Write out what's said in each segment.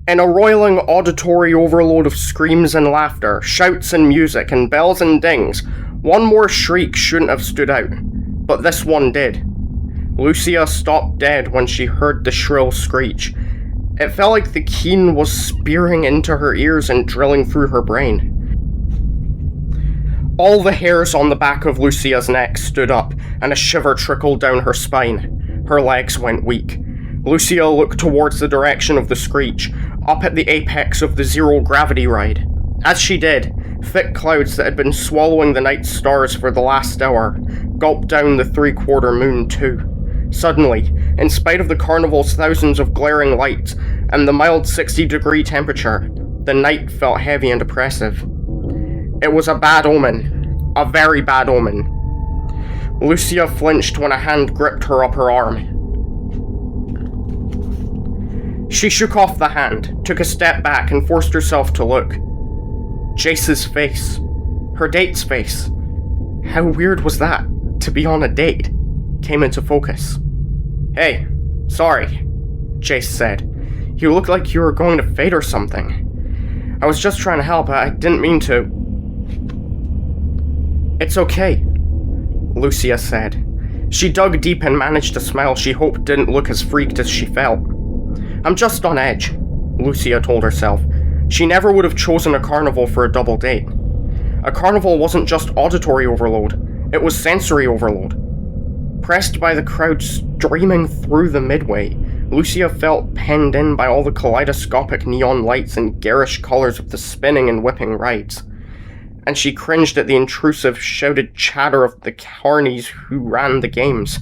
In a roiling auditory overload of screams and laughter, shouts and music, and bells and dings, one more shriek shouldn't have stood out, but this one did. Lucia stopped dead when she heard the shrill screech. It felt like the keen was spearing into her ears and drilling through her brain. All the hairs on the back of Lucia's neck stood up, and a shiver trickled down her spine. Her legs went weak. Lucia looked towards the direction of the screech, up at the apex of the zero-gravity ride. As she did, thick clouds that had been swallowing the night stars for the last hour gulped down the three-quarter moon too. Suddenly, in spite of the carnival's thousands of glaring lights and the mild 60-degree temperature, the night felt heavy and oppressive. It was a bad omen. A very bad omen. Lucia flinched when a hand gripped her upper arm. She shook off the hand, took a step back, and forced herself to look. Jace's face. Her date's face. How weird was that, to be on a date? Came into focus. "Hey, sorry," Jace said. "You look like you were going to fade or something. I was just trying to help, I didn't mean to." "It's okay," Lucia said. She dug deep and managed a smile she hoped didn't look as freaked as she felt. "I'm just on edge," Lucia told herself. She never would have chosen a carnival for a double date. A carnival wasn't just auditory overload, it was sensory overload. Pressed by the crowd streaming through the midway, Lucia felt penned in by all the kaleidoscopic neon lights and garish colors of the spinning and whipping rides. And she cringed at the intrusive, shouted chatter of the carnies who ran the games.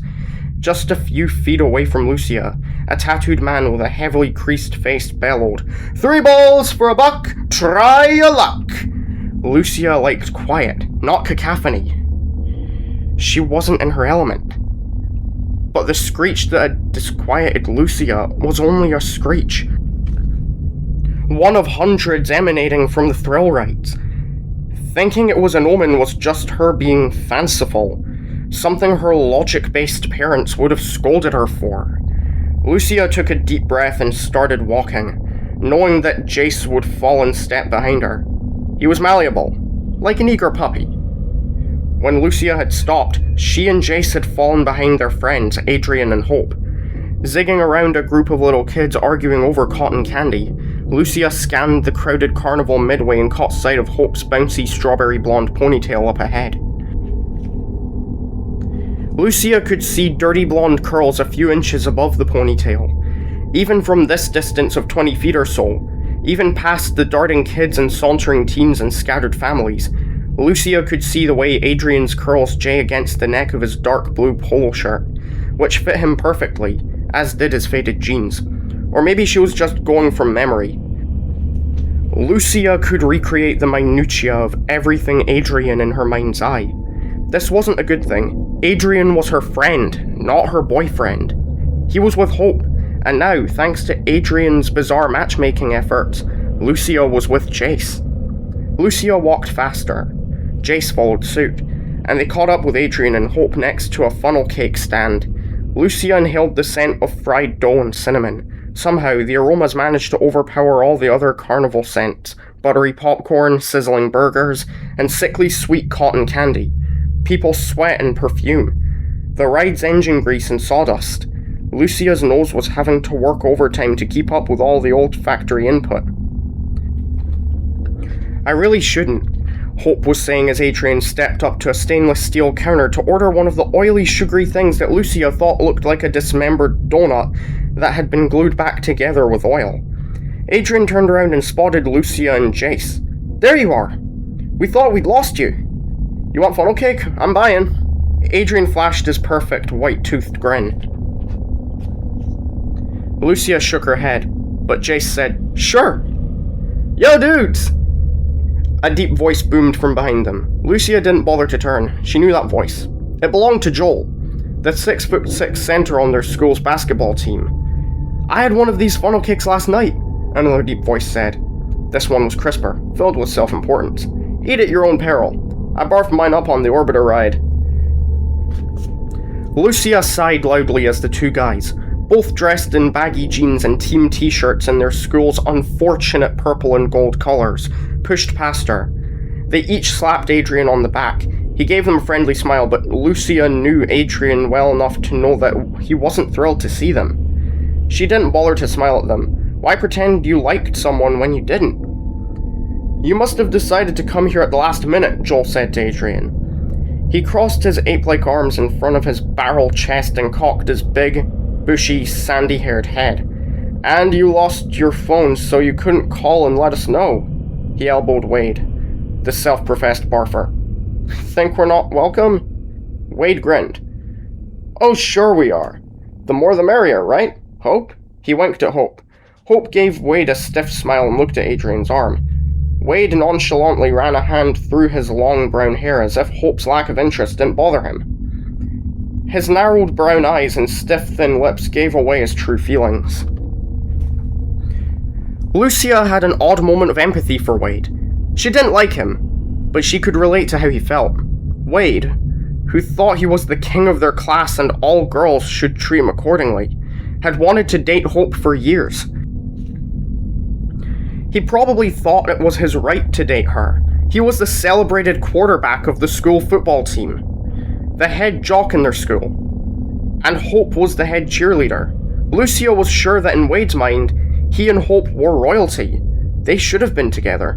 Just a few feet away from Lucia, a tattooed man with a heavily creased face bellowed, "3 balls for a buck, try your luck!" Lucia liked quiet, not cacophony. She wasn't in her element. But the screech that had disquieted Lucia was only a screech. One of hundreds emanating from the thrill rides. Thinking it was an omen was just her being fanciful, something her logic-based parents would have scolded her for. Lucia took a deep breath and started walking, knowing that Jace would fall in step behind her. He was malleable, like an eager puppy. When Lucia had stopped, she and Jace had fallen behind their friends, Adrian and Hope. Zigging around a group of little kids arguing over cotton candy, Lucia scanned the crowded carnival midway and caught sight of Hope's bouncy strawberry blonde ponytail up ahead. Lucia could see dirty blonde curls a few inches above the ponytail. Even from this distance of 20 feet or so, even past the darting kids and sauntering teens and scattered families, Lucia could see the way Adrian's curls jay against the neck of his dark blue polo shirt, which fit him perfectly, as did his faded jeans. Or maybe she was just going from memory. Lucia could recreate the minutiae of everything Adrian in her mind's eye. This wasn't a good thing. Adrian was her friend, not her boyfriend. He was with Hope, and now, thanks to Adrian's bizarre matchmaking efforts, Lucia was with Jace. Lucia walked faster. Jace followed suit, and they caught up with Adrian and Hope next to a funnel cake stand. Lucia inhaled the scent of fried dough and cinnamon. Somehow, the aromas managed to overpower all the other carnival scents: buttery popcorn, sizzling burgers, and sickly sweet cotton candy. People's sweat and perfume. The ride's engine grease and sawdust. Lucia's nose was having to work overtime to keep up with all the old factory input. "I really shouldn't," Hope was saying as Adrian stepped up to a stainless steel counter to order one of the oily, sugary things that Lucia thought looked like a dismembered donut that had been glued back together with oil. Adrian turned around and spotted Lucia and Jace. "There you are! We thought we'd lost you. You want funnel cake? I'm buying." Adrian flashed his perfect, white-toothed grin. Lucia shook her head, but Jace said, "Sure." "Yo, dudes!" A deep voice boomed from behind them. Lucia didn't bother to turn. She knew that voice. It belonged to Joel, the 6'6" center on their school's basketball team. "I had one of these funnel cakes last night," another deep voice said. This one was crisper, filled with self-importance. "Eat at your own peril. I barfed mine up on the orbiter ride." Lucia sighed loudly as the two guys, both dressed in baggy jeans and team t-shirts in their school's unfortunate purple and gold colours, pushed past her. They each slapped Adrian on the back. He gave them a friendly smile, but Lucia knew Adrian well enough to know that he wasn't thrilled to see them. She didn't bother to smile at them. Why pretend you liked someone when you didn't? You must have decided to come here at the last minute, Joel said to Adrian. He crossed his ape-like arms in front of his barrel chest and cocked his big, bushy, sandy-haired head. And you lost your phone, so you couldn't call and let us know. He elbowed Wade, the self-professed barfer. Think we're not welcome? Wade grinned. Oh, sure we are. The more the merrier, right? Hope? He winked at Hope. Hope gave Wade a stiff smile and looked at Adrian's arm. Wade nonchalantly ran a hand through his long brown hair as if Hope's lack of interest didn't bother him. His narrowed brown eyes and stiff thin lips gave away his true feelings. Lucia had an odd moment of empathy for Wade. She didn't like him, but she could relate to how he felt. Wade, who thought he was the king of their class and all girls should treat him accordingly, had wanted to date Hope for years. He probably thought it was his right to date her. He was the celebrated quarterback of the school football team, the head jock in their school, and Hope was the head cheerleader. Lucia was sure that in Wade's mind, he and Hope were royalty. They should have been together.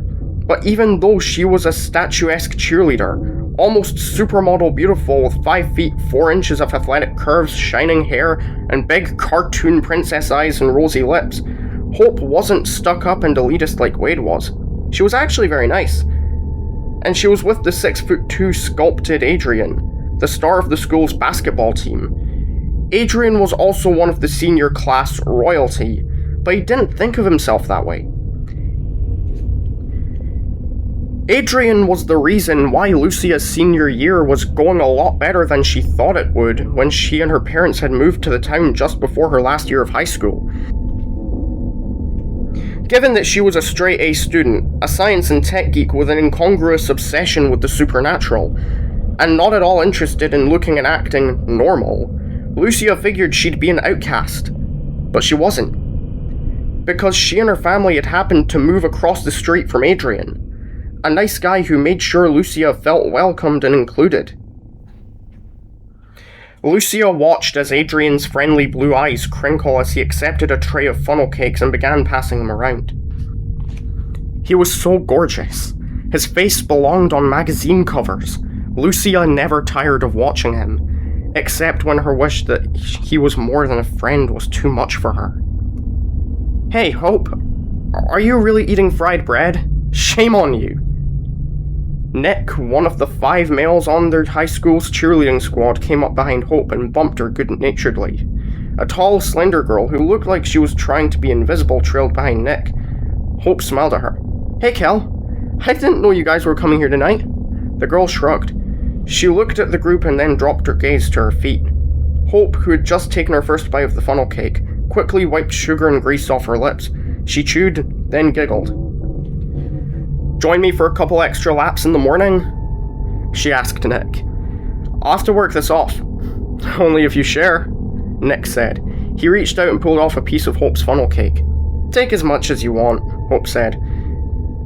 But even though she was a statuesque cheerleader, almost supermodel beautiful with 5 feet 4 inches of athletic curves, shining hair, and big cartoon princess eyes and rosy lips, Hope wasn't stuck up and elitist like Wade was. She was actually very nice. And she was with the 6'2" sculpted Adrian, the star of the school's basketball team. Adrian was also one of the senior class royalty, but he didn't think of himself that way. Adrian was the reason why Lucia's senior year was going a lot better than she thought it would when she and her parents had moved to the town just before her last year of high school. Given that she was a straight A student, a science and tech geek with an incongruous obsession with the supernatural, and not at all interested in looking and acting normal, Lucia figured she'd be an outcast. But she wasn't. Because she and her family had happened to move across the street from Adrian, a nice guy who made sure Lucia felt welcomed and included. Lucia watched as Adrian's friendly blue eyes crinkle as he accepted a tray of funnel cakes and began passing them around. He was so gorgeous. His face belonged on magazine covers. Lucia never tired of watching him, except when her wish that he was more than a friend was too much for her. Hey, Hope, are you really eating fried bread? Shame on you. Nick, one of the 5 males on their high school's cheerleading squad, came up behind Hope and bumped her good-naturedly. A tall, slender girl who looked like she was trying to be invisible trailed behind Nick. Hope smiled at her. Hey, Kel. I didn't know you guys were coming here tonight. The girl shrugged. She looked at the group and then dropped her gaze to her feet. Hope, who had just taken her first bite of the funnel cake, quickly wiped sugar and grease off her lips. She chewed, then giggled. Join me for a couple extra laps in the morning? She asked Nick. I'll have to work this off. Only if you share, Nick said. He reached out and pulled off a piece of Hope's funnel cake. Take as much as you want, Hope said.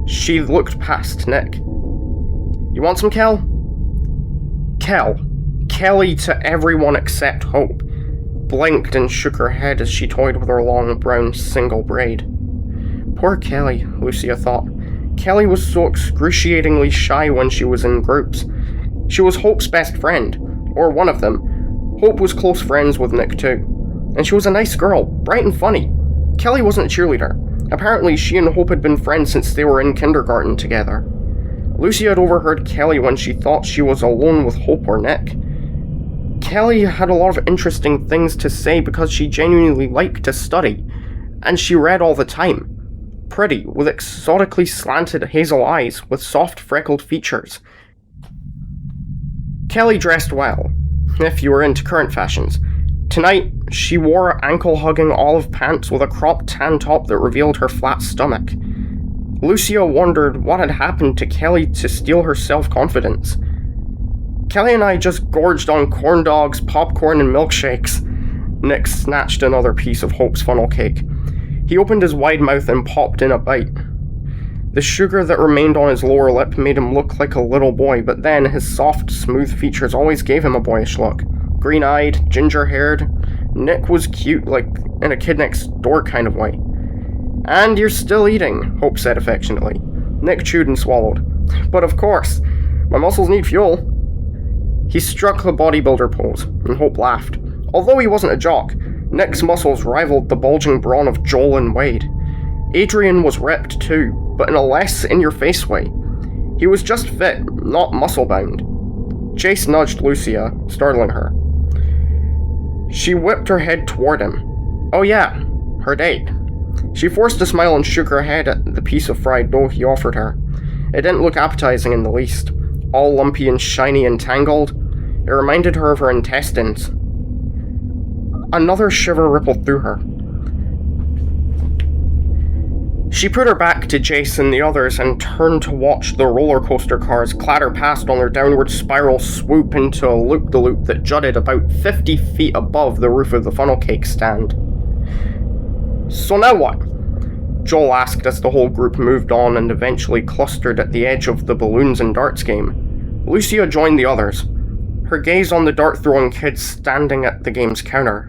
She looked past Nick. You want some, Kel? Kel, Kelly to everyone except Hope, blinked and shook her head as she toyed with her long brown single braid. Poor Kelly, Lucia thought. Kelly was so excruciatingly shy when she was in groups. She was Hope's best friend, or one of them. Hope was close friends with Nick too. And she was a nice girl, bright and funny. Kelly wasn't a cheerleader. Apparently she and Hope had been friends since they were in kindergarten together. Lucia had overheard Kelly when she thought she was alone with Hope or Nick. Kelly had a lot of interesting things to say because she genuinely liked to study, and she read all the time. Pretty, with exotically slanted hazel eyes with soft freckled features. Kelly dressed well, if you were into current fashions. Tonight, she wore ankle-hugging olive pants with a cropped tan top that revealed her flat stomach. Lucia wondered what had happened to Kelly to steal her self-confidence. Kelly and I just gorged on corn dogs, popcorn, and milkshakes. Nick snatched another piece of Hope's funnel cake. He opened his wide mouth and popped in a bite. The sugar that remained on his lower lip made him look like a little boy, but then his soft, smooth features always gave him a boyish look. Green-eyed, ginger-haired, Nick was cute, like in a kid next door kind of way. "And you're still eating," Hope said affectionately. Nick chewed and swallowed. "But of course, my muscles need fuel." He struck the bodybuilder pose, and Hope laughed. Although he wasn't a jock, Nick's muscles rivaled the bulging brawn of Joel and Wade. Adrian was ripped too, but in a less in-your-face way. He was just fit, not muscle-bound. Chase nudged Lucia, startling her. She whipped her head toward him. Oh yeah, her date. She forced a smile and shook her head at the piece of fried dough he offered her. It didn't look appetizing in the least. All lumpy and shiny and tangled, it reminded her of her intestines. Another shiver rippled through her. She put her back to Jace and the others and turned to watch the roller coaster cars clatter past on their downward spiral swoop into a loop-de-loop that jutted about 50 feet above the roof of the funnel cake stand. "So now what?" Joel asked as the whole group moved on and eventually clustered at the edge of the balloons and darts game. Lucia joined the others, her gaze on the dart-throwing kids standing at the game's counter.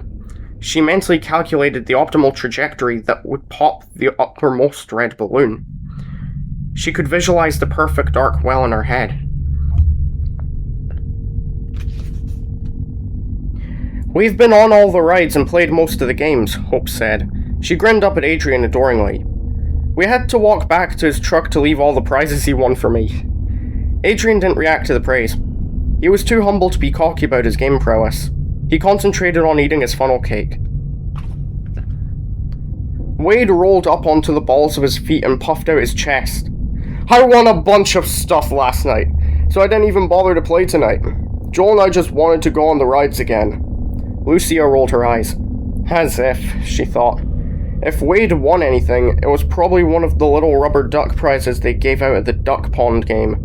She mentally calculated the optimal trajectory that would pop the uppermost red balloon. She could visualize the perfect arc well in her head. "We've been on all the rides and played most of the games," Hope said. She grinned up at Adrian adoringly. "We had to walk back to his truck to leave all the prizes he won for me." Adrian didn't react to the praise. He was too humble to be cocky about his game prowess. He concentrated on eating his funnel cake. Wade rolled up onto the balls of his feet and puffed out his chest. "I won a bunch of stuff last night, so I didn't even bother to play tonight. Joel and I just wanted to go on the rides again." Lucia rolled her eyes. As if, she thought. If Wade won anything, it was probably one of the little rubber duck prizes they gave out at the duck pond game.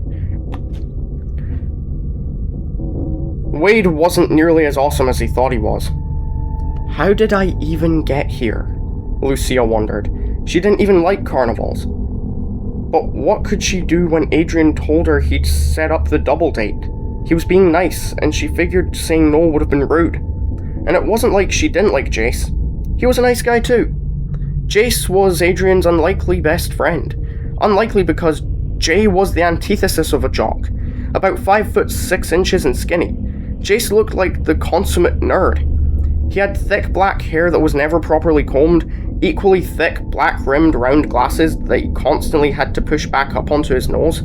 Wade wasn't nearly as awesome as he thought he was. How did I even get here? Lucia wondered. She didn't even like carnivals. But what could she do when Adrian told her he'd set up the double date? He was being nice, and she figured saying no would have been rude. And it wasn't like she didn't like Jace. He was a nice guy too. Jace was Adrian's unlikely best friend. Unlikely because Jay was the antithesis of a jock. About 5'6" and skinny. Jace looked like the consummate nerd. He had thick black hair that was never properly combed, equally thick black-rimmed round glasses that he constantly had to push back up onto his nose,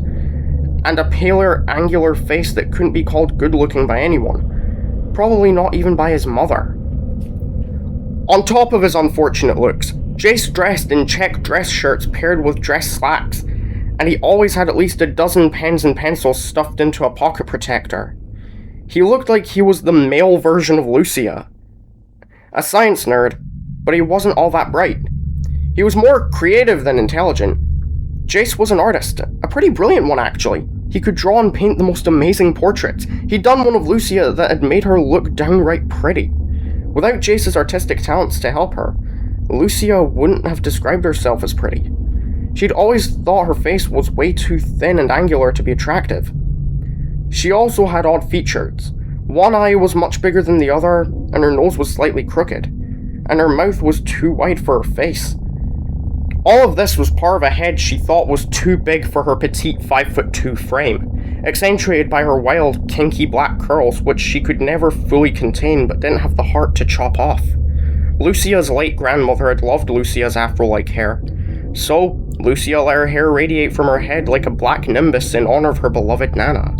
and a paler, angular face that couldn't be called good-looking by anyone. Probably not even by his mother. On top of his unfortunate looks, Jace dressed in check dress shirts paired with dress slacks, and he always had at least a dozen pens and pencils stuffed into a pocket protector. He looked like he was the male version of Lucia. A science nerd, but he wasn't all that bright. He was more creative than intelligent. Jace was an artist, a pretty brilliant one actually. He could draw and paint the most amazing portraits. He'd done one of Lucia that had made her look downright pretty. Without Jace's artistic talents to help her, Lucia wouldn't have described herself as pretty. She'd always thought her face was way too thin and angular to be attractive. She also had odd features. One eye was much bigger than the other, and her nose was slightly crooked, and her mouth was too wide for her face. All of this was part of a head she thought was too big for her petite 5'2" frame, accentuated by her wild, kinky black curls, which she could never fully contain but didn't have the heart to chop off. Lucia's late grandmother had loved Lucia's afro-like hair, so Lucia let her hair radiate from her head like a black nimbus in honor of her beloved Nana.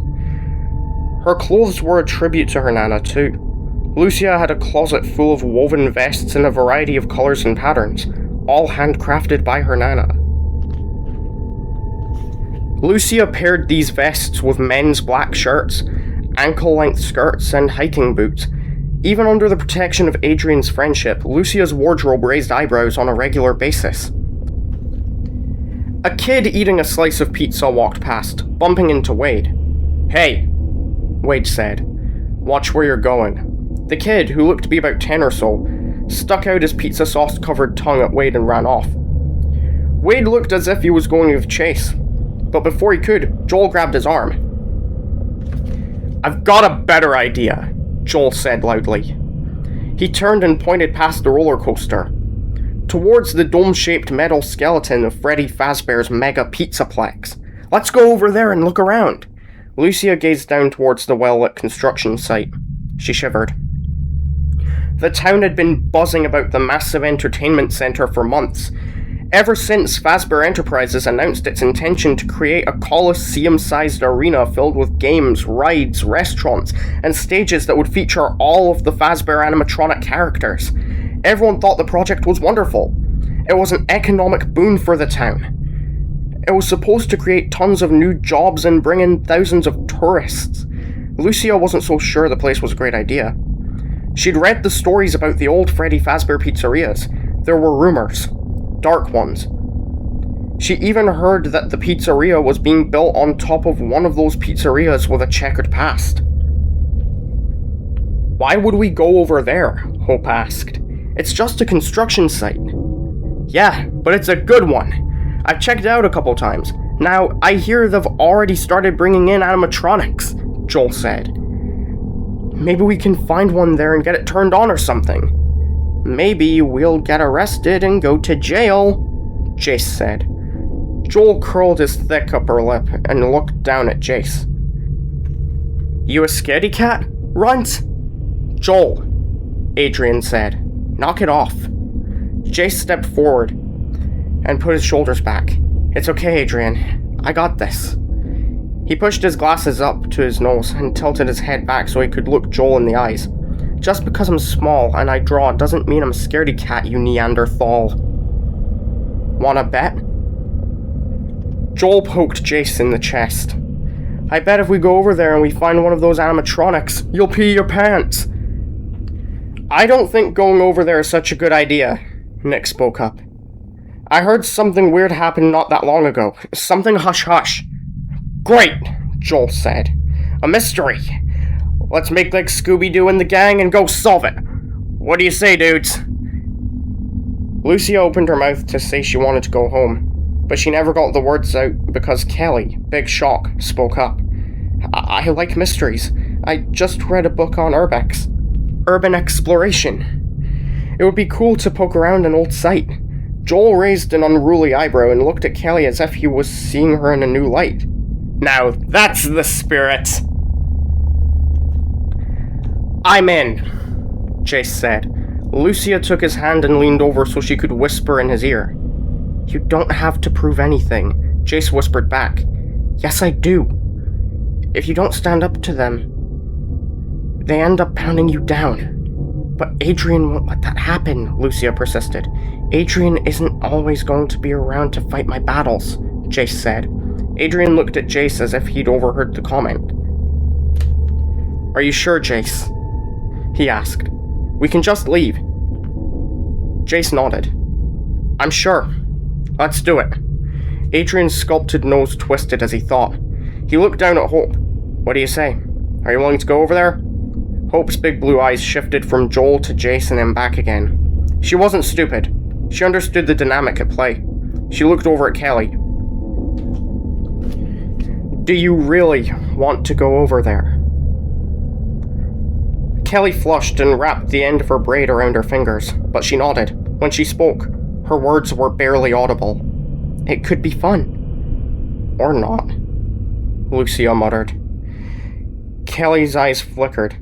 Her clothes were a tribute to her Nana too. Lucia had a closet full of woven vests in a variety of colours and patterns, all handcrafted by her Nana. Lucia paired these vests with men's black shirts, ankle-length skirts, and hiking boots. Even under the protection of Adrian's friendship, Lucia's wardrobe raised eyebrows on a regular basis. A kid eating a slice of pizza walked past, bumping into Wade. "Hey," Wade said. "Watch where you're going. The kid, who looked to be about 10 or so, stuck out his pizza sauce-covered tongue at Wade and ran off. Wade looked as if he was going to give chase, but before he could, Joel grabbed his arm. "I've got a better idea," Joel said loudly. He turned and pointed past the roller coaster, towards the dome-shaped metal skeleton of Freddy Fazbear's mega pizzaplex. "Let's go over there and look around." Lucia gazed down towards the well-lit construction site. She shivered. The town had been buzzing about the massive entertainment center for months, ever since Fazbear Enterprises announced its intention to create a Coliseum-sized arena filled with games, rides, restaurants, and stages that would feature all of the Fazbear animatronic characters. Everyone thought the project was wonderful. It was an economic boon for the town. It was supposed to create tons of new jobs and bring in thousands of tourists. Lucia wasn't so sure the place was a great idea. She'd read the stories about the old Freddy Fazbear pizzerias. There were rumors. Dark ones. She even heard that the pizzeria was being built on top of one of those pizzerias with a checkered past. "Why would we go over there?" Hope asked. "It's just a construction site." "Yeah, but it's a good one. I've checked it out a couple times. Now, I hear they've already started bringing in animatronics," Joel said. "Maybe we can find one there and get it turned on or something." "Maybe we'll get arrested and go to jail," Jace said. Joel curled his thick upper lip and looked down at Jace. "You a scaredy cat, Runt?" "Joel," Adrian said. "Knock it off." Jace stepped forward and put his shoulders back. "It's okay, Adrian. I got this." He pushed his glasses up to his nose and tilted his head back so he could look Joel in the eyes. "Just because I'm small and I draw doesn't mean I'm a scaredy cat, you Neanderthal." "Wanna bet?" Joel poked Jace in the chest. "I bet if we go over there and we find one of those animatronics, you'll pee your pants." "I don't think going over there is such a good idea," Nick spoke up. "I heard something weird happen not that long ago. Something hush-hush." "Great," Joel said. "A mystery. Let's make like Scooby-Doo and the gang and go solve it. What do you say, dudes?" Lucia opened her mouth to say she wanted to go home, but she never got the words out because Kelly, big shock, spoke up. I like mysteries. I just read a book on urban exploration. It would be cool to poke around an old site." Joel raised an unruly eyebrow and looked at Kelly as if he was seeing her in a new light. "Now that's the spirit." "I'm in," Jace said. Lucia took his hand and leaned over so she could whisper in his ear. "You don't have to prove anything," Jace whispered back. "Yes, I do. If you don't stand up to them, they end up pounding you down." "But Adrian won't let that happen," Lucia persisted. "Adrian isn't always going to be around to fight my battles," Jace said. Adrian looked at Jace as if he'd overheard the comment. "Are you sure, Jace?" he asked. "We can just leave." Jace nodded. "I'm sure. Let's do it." Adrian's sculpted nose twisted as he thought. He looked down at Hope. "What do you say? Are you willing to go over there?" Hope's big blue eyes shifted from Joel to Jace and then back again. She wasn't stupid. She understood the dynamic at play. She looked over at Kelly. "Do you really want to go over there?" Kelly flushed and wrapped the end of her braid around her fingers, but she nodded. When she spoke, her words were barely audible. "It could be fun. Or not," Lucia muttered. Kelly's eyes flickered.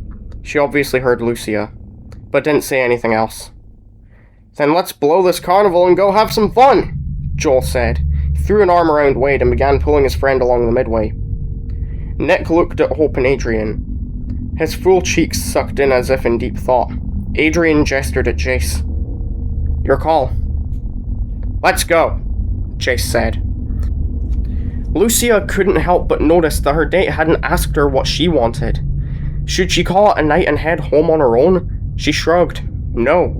She obviously heard Lucia, but didn't say anything else. "Then let's blow this carnival and go have some fun," Joel said. He threw an arm around Wade and began pulling his friend along the midway. Nick looked at Hope and Adrian. His full cheeks sucked in as if in deep thought. Adrian gestured at Jace. "Your call." "Let's go," Jace said. Lucia couldn't help but notice that her date hadn't asked her what she wanted. Should she call it a night and head home on her own? She shrugged. No.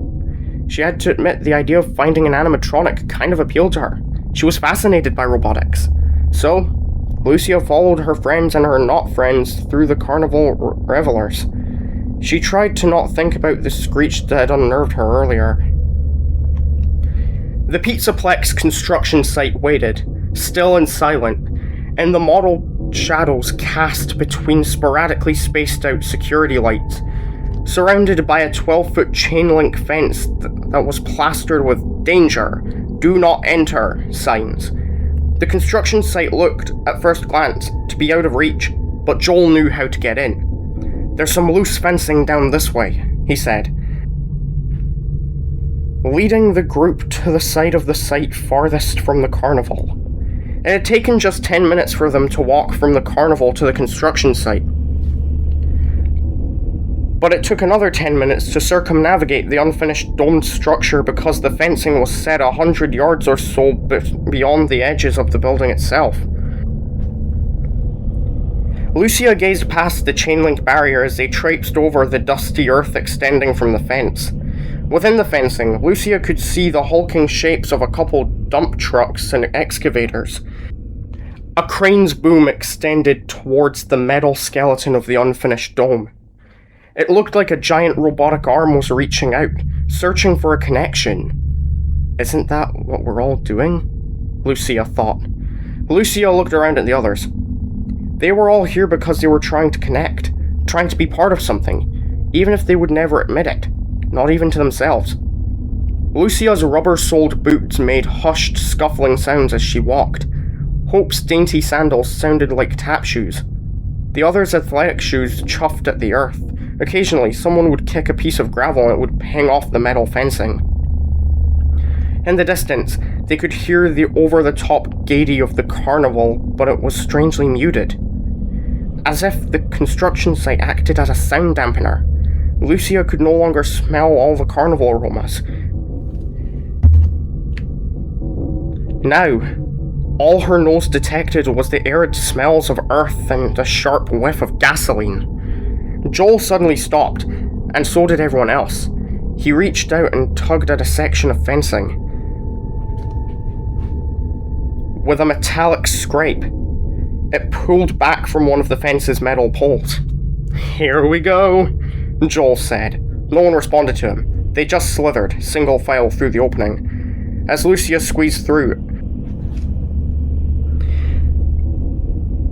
She had to admit the idea of finding an animatronic kind of appealed to her. She was fascinated by robotics. So, Lucia followed her friends and her not friends through the carnival revelers. She tried to not think about the screech that had unnerved her earlier. The Pizzaplex construction site waited, still and silent, in the mottled shadows cast between sporadically spaced out security lights, surrounded by a 12-foot chain-link fence that was plastered with "Danger! Do not enter" signs. The construction site looked, at first glance, to be out of reach, but Joel knew how to get in. "There's some loose fencing down this way," he said, leading the group to the side of the site farthest from the carnival. It had taken just 10 minutes for them to walk from the carnival to the construction site, but it took another 10 minutes to circumnavigate the unfinished domed structure because the fencing was set 100 yards or so beyond the edges of the building itself. Lucia gazed past the chain-link barrier as they traipsed over the dusty earth extending from the fence. Within the fencing, Lucia could see the hulking shapes of a couple dump trucks and excavators. A crane's boom extended towards the metal skeleton of the unfinished dome. It looked like a giant robotic arm was reaching out, searching for a connection. "Isn't that what we're all doing?" Lucia thought. Lucia looked around at the others. They were all here because they were trying to connect, trying to be part of something, even if they would never admit it, not even to themselves. Lucia's rubber-soled boots made hushed, scuffling sounds as she walked. Hope's dainty sandals sounded like tap shoes. The others' athletic shoes chuffed at the earth. Occasionally, someone would kick a piece of gravel and it would ping off the metal fencing. In the distance, they could hear the over-the-top gaiety of the carnival, but it was strangely muted. As if the construction site acted as a sound dampener, Lucia could no longer smell all the carnival aromas. Now, all her nose detected was the arid smells of earth and a sharp whiff of gasoline. Joel suddenly stopped, and so did everyone else. He reached out and tugged at a section of fencing. With a metallic scrape, it pulled back from one of the fence's metal poles. "Here we go," Joel said. No one responded to him. They just slithered, single file through the opening. As Lucia squeezed through,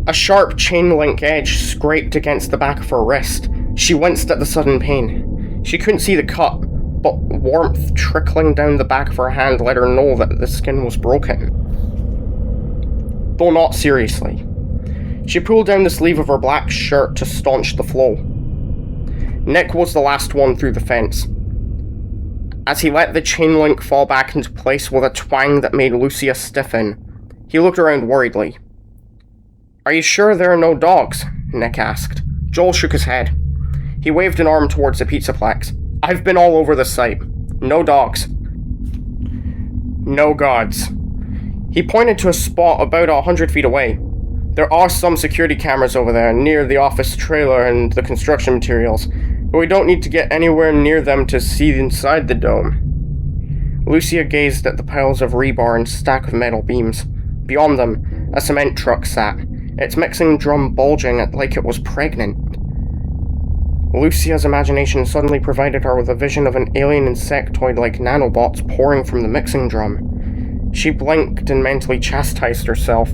a sharp chain-link edge scraped against the back of her wrist. She winced at the sudden pain. She couldn't see the cut, but warmth trickling down the back of her hand let her know that the skin was broken. Though not seriously. She pulled down the sleeve of her black shirt to staunch the flow. Nick was the last one through the fence. As he let the chain link fall back into place with a twang that made Lucia stiffen, he looked around worriedly. "Are you sure there are no dogs?" Nick asked. Joel shook his head. He waved an arm towards the Pizzaplex. "I've been all over the site. No dogs. No gods." He pointed to a spot about 100 feet away. "There are some security cameras over there, near the office trailer and the construction materials, but we don't need to get anywhere near them to see inside the dome." Lucia gazed at the piles of rebar and stack of metal beams. Beyond them, a cement truck sat, its mixing drum bulging like it was pregnant. Lucia's imagination suddenly provided her with a vision of an alien insectoid-like nanobots pouring from the mixing drum. She blinked and mentally chastised herself.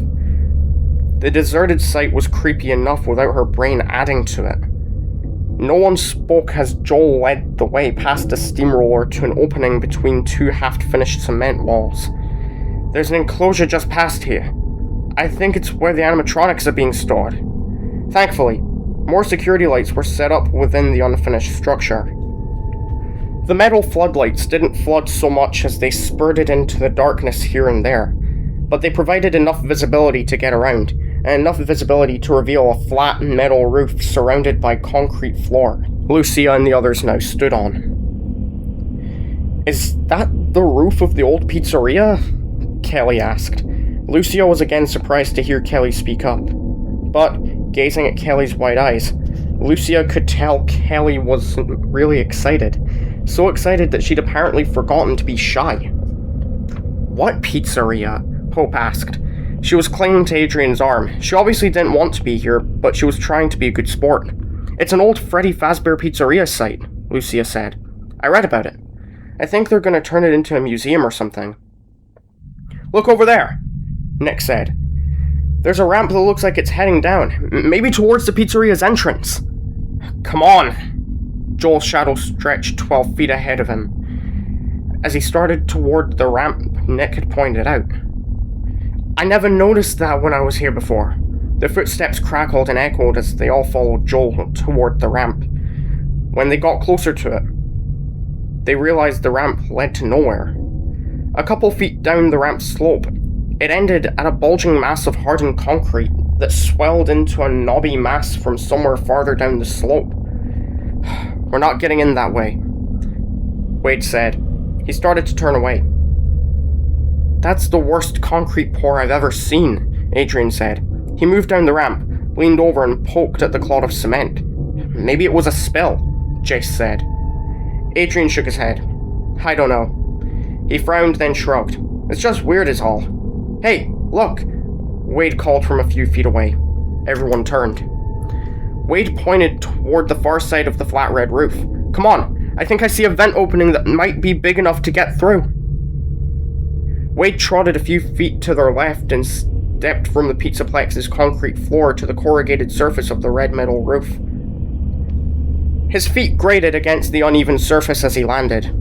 The deserted site was creepy enough without her brain adding to it. No one spoke as Joel led the way past a steamroller to an opening between two half-finished cement walls. "There's an enclosure just past here. I think it's where the animatronics are being stored." Thankfully, more security lights were set up within the unfinished structure. The metal floodlights didn't flood so much as they spurted into the darkness here and there, but they provided enough visibility to get around, and enough visibility to reveal a flat metal roof surrounded by concrete floor Lucia and the others now stood on. "Is that the roof of the old pizzeria?" Kelly asked. Lucia was again surprised to hear Kelly speak up, but, gazing at Kelly's wide eyes, Lucia could tell Kelly was really excited. So excited that she'd apparently forgotten to be shy. "What pizzeria?" Hope asked. She was clinging to Adrian's arm. She obviously didn't want to be here, but she was trying to be a good sport. It's an old Freddy Fazbear Pizzeria site, Lucia said. I read about it. I think they're going to turn it into a museum or something. Look over there, Nick said. There's a ramp that looks like it's heading down, maybe towards the pizzeria's entrance. Come on! Joel's shadow stretched 12 feet ahead of him. As he started toward the ramp Nick had pointed out. I never noticed that when I was here before. Their footsteps crackled and echoed as they all followed Joel toward the ramp. When they got closer to it, they realized the ramp led to nowhere. A couple feet down the ramp's slope, it ended at a bulging mass of hardened concrete that swelled into a knobby mass from somewhere farther down the slope. We're not getting in that way, Wade said. He started to turn away. That's the worst concrete pour I've ever seen, Adrian said. He moved down the ramp, leaned over and poked at the clod of cement. Maybe it was a spill, Jace said. Adrian shook his head. I don't know. He frowned, then shrugged. It's just weird is all. Hey, look! Wade called from a few feet away. Everyone turned. Wade pointed toward the far side of the flat red roof. Come on, I think I see a vent opening that might be big enough to get through. Wade trotted a few feet to their left and stepped from the Pizzaplex's concrete floor to the corrugated surface of the red metal roof. His feet grated against the uneven surface as he landed.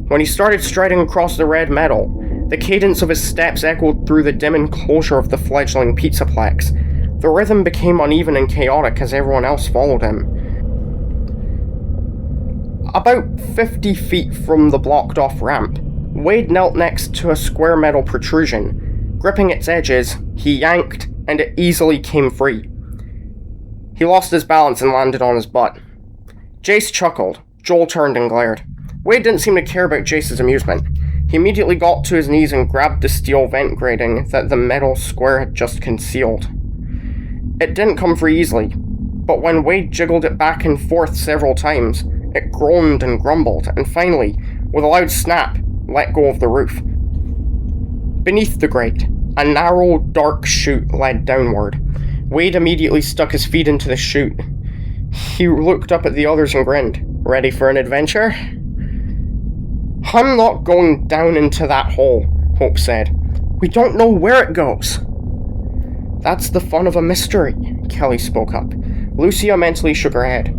When he started striding across the red metal, the cadence of his steps echoed through the dim enclosure of the fledgling Pizzaplex. The rhythm became uneven and chaotic as everyone else followed him. About 50 feet from the blocked-off ramp, Wade knelt next to a square metal protrusion. Gripping its edges, he yanked, and it easily came free. He lost his balance and landed on his butt. Jace chuckled. Joel turned and glared. Wade didn't seem to care about Jace's amusement. He immediately got to his knees and grabbed the steel vent grating that the metal square had just concealed. It didn't come free easily, but when Wade jiggled it back and forth several times, it groaned and grumbled, and finally, with a loud snap, let go of the roof. Beneath the grate, a narrow, dark chute led downward. Wade immediately stuck his feet into the chute. He looked up at the others and grinned. Ready for an adventure? I'm not going down into that hole, Hope said. We don't know where it goes. That's the fun of a mystery, Kelly spoke up. Lucia mentally shook her head.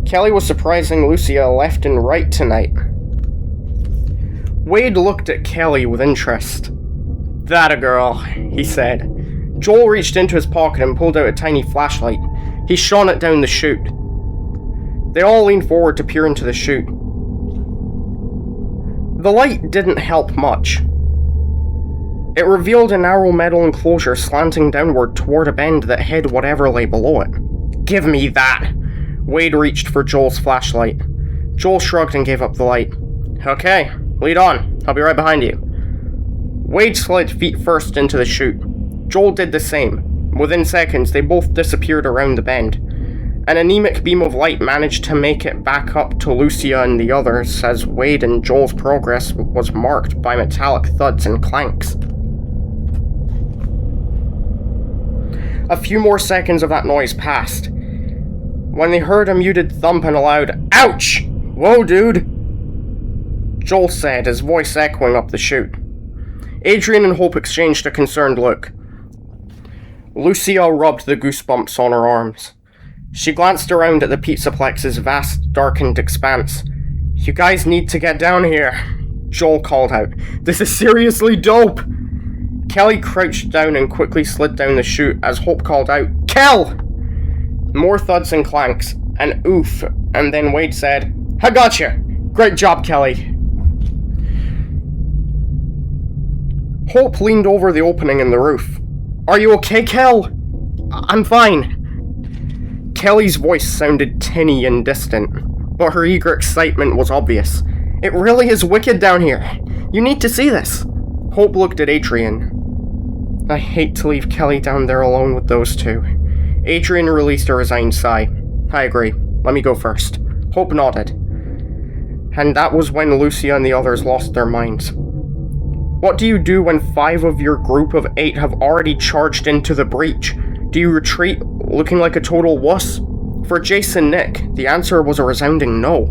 Kelly was surprising Lucia left and right tonight. Wade looked at Kelly with interest. That a girl, he said. Joel reached into his pocket and pulled out a tiny flashlight. He shone it down the chute. They all leaned forward to peer into the chute. The light didn't help much. It revealed a narrow metal enclosure slanting downward toward a bend that hid whatever lay below it. Give me that! Wade reached for Joel's flashlight. Joel shrugged and gave up the light. Okay, lead on. I'll be right behind you. Wade slid feet first into the chute. Joel did the same. Within seconds, they both disappeared around the bend. An anemic beam of light managed to make it back up to Lucia and the others as Wade and Joel's progress was marked by metallic thuds and clanks. A few more seconds of that noise passed, when they heard a muted thump and a loud, "Ouch! Whoa, dude!" Joel said, his voice echoing up the chute. Adrian and Hope exchanged a concerned look. Lucia rubbed the goosebumps on her arms. She glanced around at the Pizzaplex's vast, darkened expanse. You guys need to get down here, Joel called out. This is seriously dope! Kelly crouched down and quickly slid down the chute as Hope called out, Kel! More thuds and clanks, an oof, and then Wade said, I gotcha! Great job, Kelly! Hope leaned over the opening in the roof. Are you okay, Kel? I'm fine. Kelly's voice sounded tinny and distant, but her eager excitement was obvious. It really is wicked down here. You need to see this. Hope looked at Adrian. I hate to leave Kelly down there alone with those two. Adrian released a resigned sigh. I agree. Let me go first. Hope nodded. And that was when Lucia and the others lost their minds. What do you do when 5 of your group of 8 have already charged into the breach? Do you retreat, looking like a total wuss? For Jace and Nick, the answer was a resounding no.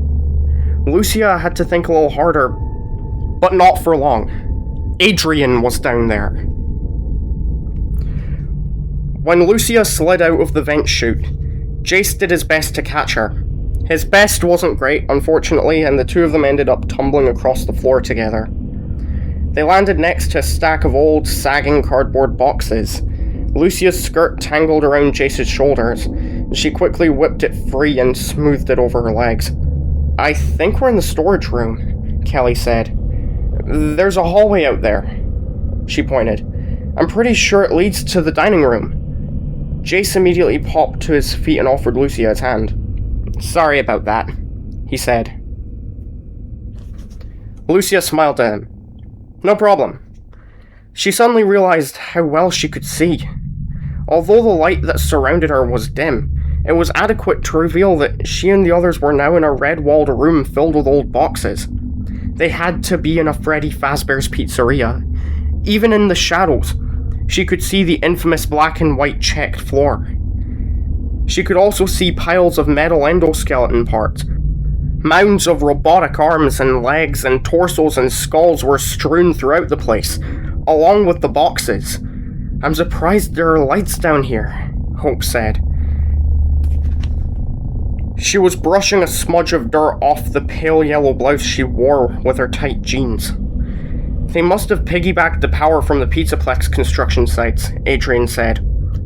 Lucia had to think a little harder, but not for long. Adrian was down there. When Lucia slid out of the vent chute, Jace did his best to catch her. His best wasn't great, unfortunately, and the two of them ended up tumbling across the floor together. They landed next to a stack of old, sagging cardboard boxes. Lucia's skirt tangled around Jace's shoulders, and she quickly whipped it free and smoothed it over her legs. "I think we're in the storage room," Kelly said. "There's a hallway out there," she pointed. "I'm pretty sure it leads to the dining room." Jace immediately popped to his feet and offered Lucia his hand. "Sorry about that," he said. Lucia smiled at him. "No problem." She suddenly realized how well she could see. Although the light that surrounded her was dim, it was adequate to reveal that she and the others were now in a red-walled room filled with old boxes. They had to be in a Freddy Fazbear's Pizzeria. Even in the shadows, she could see the infamous black and white checked floor. She could also see piles of metal endoskeleton parts. Mounds of robotic arms and legs and torsos and skulls were strewn throughout the place, along with the boxes. "I'm surprised there are lights down here," Hope said. She was brushing a smudge of dirt off the pale yellow blouse she wore with her tight jeans. "They must have piggybacked the power from the Pizzaplex construction sites," Adrian said.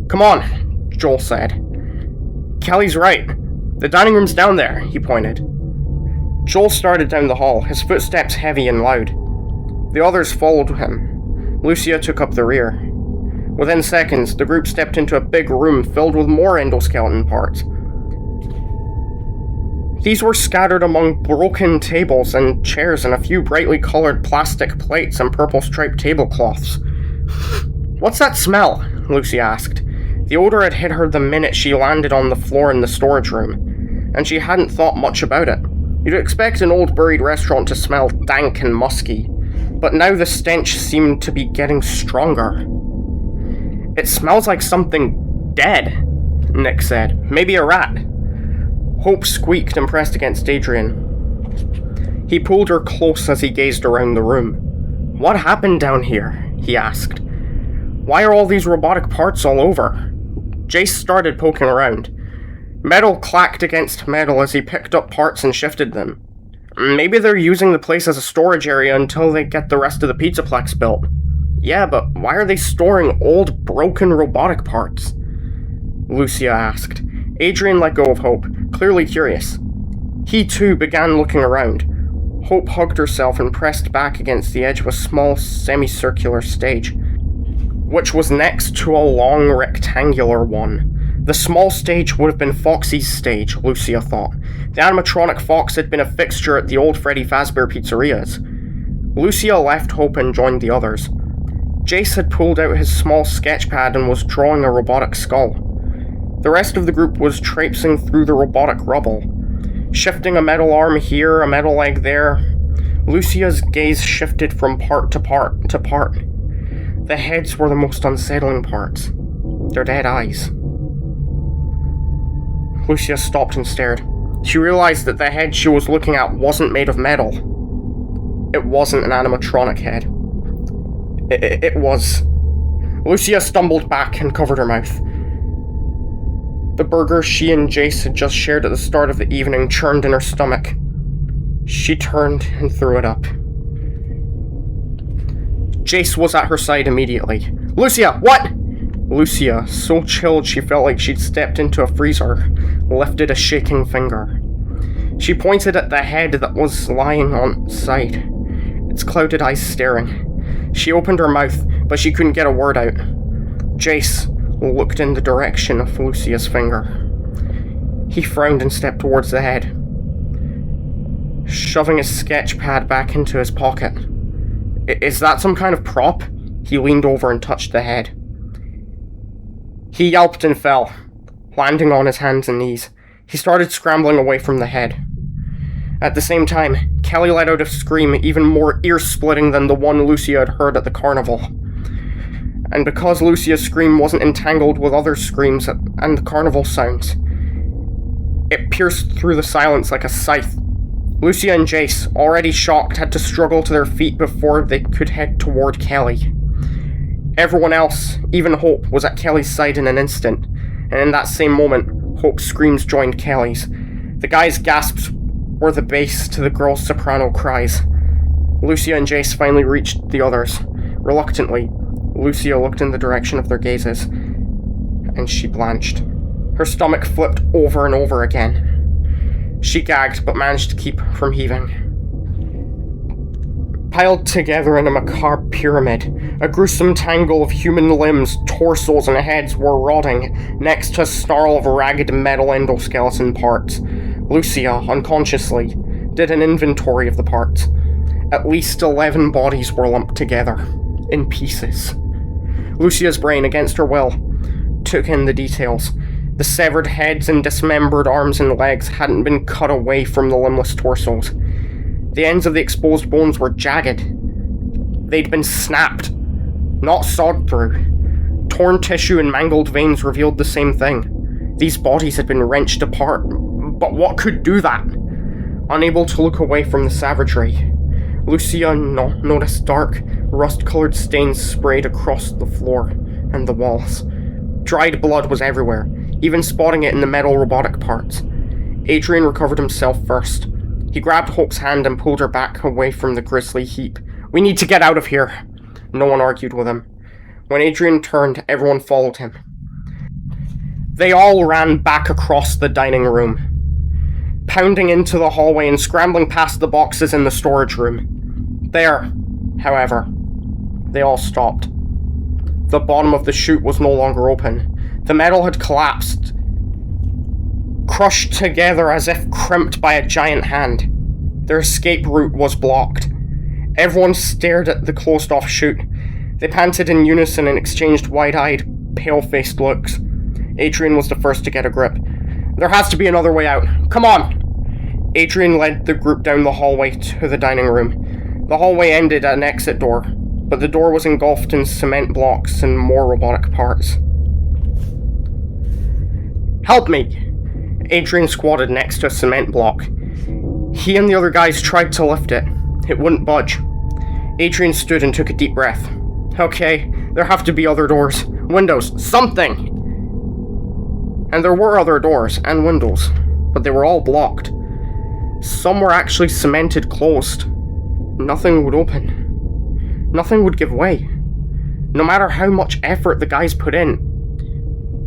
"Come on," Joel said. "Kelly's right. The dining room's down there," he pointed. Joel started down the hall, his footsteps heavy and loud. The others followed him. Lucia took up the rear. Within seconds, the group stepped into a big room filled with more endoskeleton parts. These were scattered among broken tables and chairs and a few brightly colored plastic plates and purple striped tablecloths. "What's that smell?" Lucy asked. The odor had hit her the minute she landed on the floor in the storage room, and she hadn't thought much about it. You'd expect an old buried restaurant to smell dank and musky, but now the stench seemed to be getting stronger. "It smells like something dead," Nick said. "Maybe a rat." Hope squeaked and pressed against Adrian. He pulled her close as he gazed around the room. "What happened down here?" he asked. "Why are all these robotic parts all over?" Jace started poking around. Metal clacked against metal as he picked up parts and shifted them. "Maybe they're using the place as a storage area until they get the rest of the Pizzaplex built." "Yeah, but why are they storing old, broken robotic parts?" Lucia asked. Adrian let go of Hope, clearly curious. He too began looking around. Hope hugged herself and pressed back against the edge of a small semicircular stage, which was next to a long rectangular one. The small stage would have been Foxy's stage, Lucia thought. The animatronic fox had been a fixture at the old Freddy Fazbear pizzerias. Lucia left Hope and joined the others. Jace had pulled out his small sketch pad and was drawing a robotic skull. The rest of the group was traipsing through the robotic rubble, shifting a metal arm here, a metal leg there. Lucia's gaze shifted from part to part to part. The heads were the most unsettling parts. Their dead eyes. Lucia stopped and stared. She realized that the head she was looking at wasn't made of metal. It wasn't an animatronic head. It was... Lucia stumbled back and covered her mouth. The burger she and Jace had just shared at the start of the evening churned in her stomach. She turned and threw it up. Jace was at her side immediately. "Lucia, what?" Lucia, so chilled she felt like she'd stepped into a freezer, lifted a shaking finger. She pointed at the head that was lying on its side, its clouded eyes staring. She opened her mouth, but she couldn't get a word out. Jace looked in the direction of Lucia's finger. He frowned and stepped towards the head, shoving his sketch pad back into his pocket. "Is that some kind of prop?" He leaned over and touched the head. He yelped and fell, landing on his hands and knees. He started scrambling away from the head. At the same time, Kelly let out a scream even more ear-splitting than the one Lucia had heard at the carnival. And because Lucia's scream wasn't entangled with other screams and the carnival sounds, It pierced through the silence like a scythe. Lucia and Jace, already shocked, had to struggle to their feet before they could head toward Kelly. Everyone else, even Hope, was at Kelly's side in an instant, and in that same moment, Hope's screams joined Kelly's. The guy's gasps were the bass to the girl's soprano cries. Lucia and Jace finally reached the others. Reluctantly, Lucia looked in the direction of their gazes, and she blanched. Her stomach flipped over and over again. She gagged, but managed to keep from heaving. Piled together in a macabre pyramid, a gruesome tangle of human limbs, torsos, and heads were rotting, next to a snarl of ragged metal endoskeleton parts. Lucia, unconsciously, did an inventory of the parts. At least 11 bodies were lumped together, in pieces. Lucia's brain, against her will, took in the details. The severed heads and dismembered arms and legs hadn't been cut away from the limbless torsos. The ends of the exposed bones were jagged. They'd been snapped, not sawed through. Torn tissue and mangled veins revealed the same thing. These bodies had been wrenched apart, but what could do that? Unable to look away from the savagery, Lucia noticed dark, rust-colored stains sprayed across the floor and the walls. Dried blood was everywhere, even spotting it in the metal robotic parts. Adrian recovered himself first. He grabbed Hope's hand and pulled her back away from the grisly heap. "We need to get out of here." No one argued with him. When Adrian turned, everyone followed him. They all ran back across the dining room, pounding into the hallway and scrambling past the boxes in the storage room. There, however, they all stopped. The bottom of the chute was no longer open. The metal had collapsed, crushed together as if crimped by a giant hand. Their escape route was blocked. Everyone stared at the closed-off chute. They panted in unison and exchanged wide-eyed, pale-faced looks. Adrian was the first to get a grip. "There has to be another way out. Come on!" Adrian led the group down the hallway to the dining room. The hallway ended at an exit door, but the door was engulfed in cement blocks and more robotic parts. "Help me!" Adrian squatted next to a cement block. He and the other guys tried to lift it. It wouldn't budge. Adrian stood and took a deep breath. "Okay, there have to be other doors. Windows. Something!" And there were other doors and windows, but they were all blocked. Some were actually cemented closed. Nothing would open. Nothing would give way. No matter how much effort the guys put in.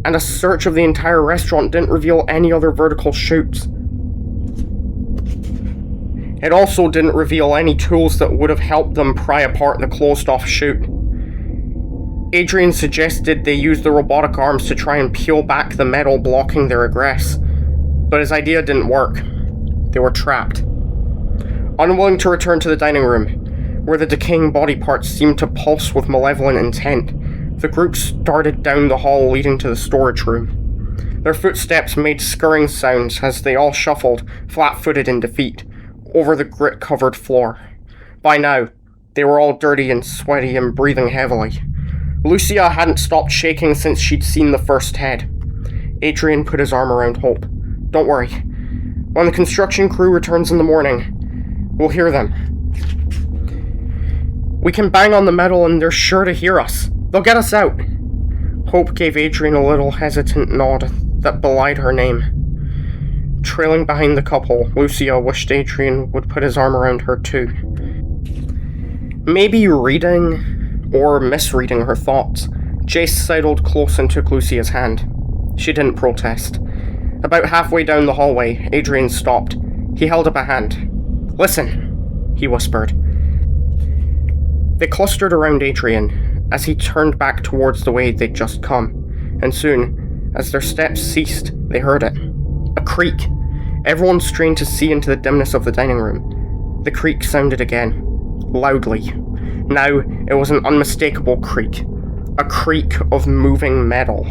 And a search of the entire restaurant didn't reveal any other vertical chutes. It also didn't reveal any tools that would have helped them pry apart the closed-off chute. Adrian suggested they use the robotic arms to try and peel back the metal blocking their egress, but his idea didn't work. They were trapped. Unwilling to return to the dining room, where the decaying body parts seemed to pulse with malevolent intent, the group started down the hall leading to the storage room. Their footsteps made scurrying sounds as they all shuffled, flat-footed in defeat, over the grit-covered floor. By now, they were all dirty and sweaty and breathing heavily. Lucia hadn't stopped shaking since she'd seen the first head. Adrian put his arm around Hope. "Don't worry. When the construction crew returns in the morning, we'll hear them. We can bang on the metal and they're sure to hear us. They'll get us out." Hope gave Adrian a little hesitant nod that belied her name. Trailing behind the couple, Lucia wished Adrian would put his arm around her too. Maybe reading or misreading her thoughts, Jace sidled close and took Lucia's hand. She didn't protest. About halfway down the hallway, Adrian stopped. He held up a hand. "Listen," he whispered. They clustered around Adrian as he turned back towards the way they'd just come, and soon, as their steps ceased, they heard it. A creak. Everyone strained to see into the dimness of the dining room. The creak sounded again, loudly. Now, it was an unmistakable creak. A creak of moving metal.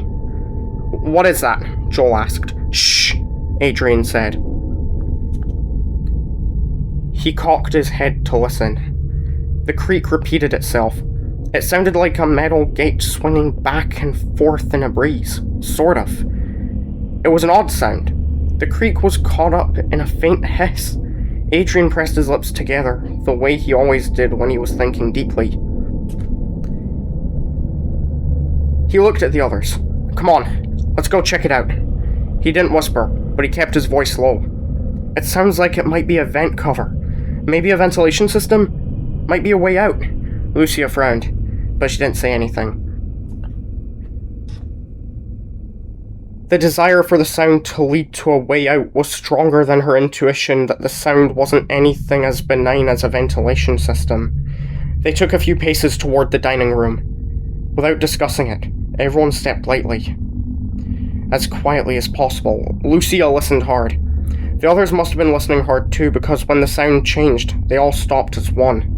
"What is that?" Joel asked. "Shh," Adrian said. He cocked his head to listen. The creak repeated itself. It sounded like a metal gate swinging back and forth in a breeze. Sort of. It was an odd sound. The creak was caught up in a faint hiss. Adrian pressed his lips together, the way he always did when he was thinking deeply. He looked at the others. "Come on, let's go check it out." He didn't whisper, but he kept his voice low. "It sounds like it might be a vent cover. Maybe a ventilation system? Might be a way out." Lucia frowned, but she didn't say anything. The desire for the sound to lead to a way out was stronger than her intuition that the sound wasn't anything as benign as a ventilation system. They took a few paces toward the dining room. Without discussing it, everyone stepped lightly. As quietly as possible, Lucia listened hard. The others must have been listening hard too, because when the sound changed, they all stopped as one.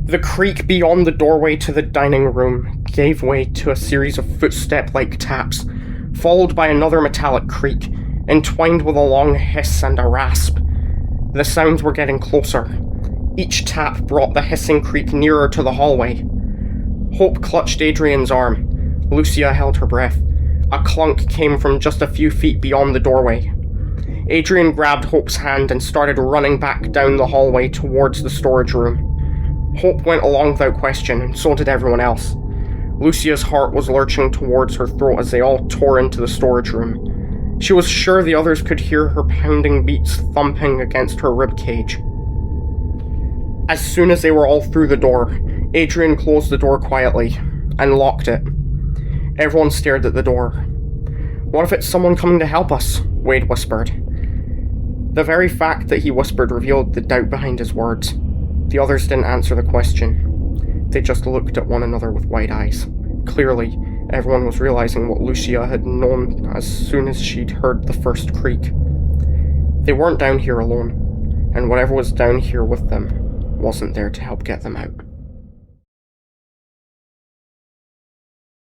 The creak beyond the doorway to the dining room gave way to a series of footstep-like taps, followed by another metallic creak, entwined with a long hiss and a rasp. The sounds were getting closer. Each tap brought the hissing creak nearer to the hallway. Hope clutched Adrian's arm. Lucia held her breath. A clunk came from just a few feet beyond the doorway. Adrian grabbed Hope's hand and started running back down the hallway towards the storage room. Hope went along without question, and so did everyone else. Lucia's heart was lurching towards her throat as they all tore into the storage room. She was sure the others could hear her pounding beats thumping against her ribcage. As soon as they were all through the door, Adrian closed the door quietly and locked it. Everyone stared at the door. "What if it's someone coming to help us?" Wade whispered. The very fact that he whispered revealed the doubt behind his words. The others didn't answer the question. They just looked at one another with wide eyes. Clearly, everyone was realizing what Lucia had known as soon as she'd heard the first creak. They weren't down here alone, and whatever was down here with them wasn't there to help get them out.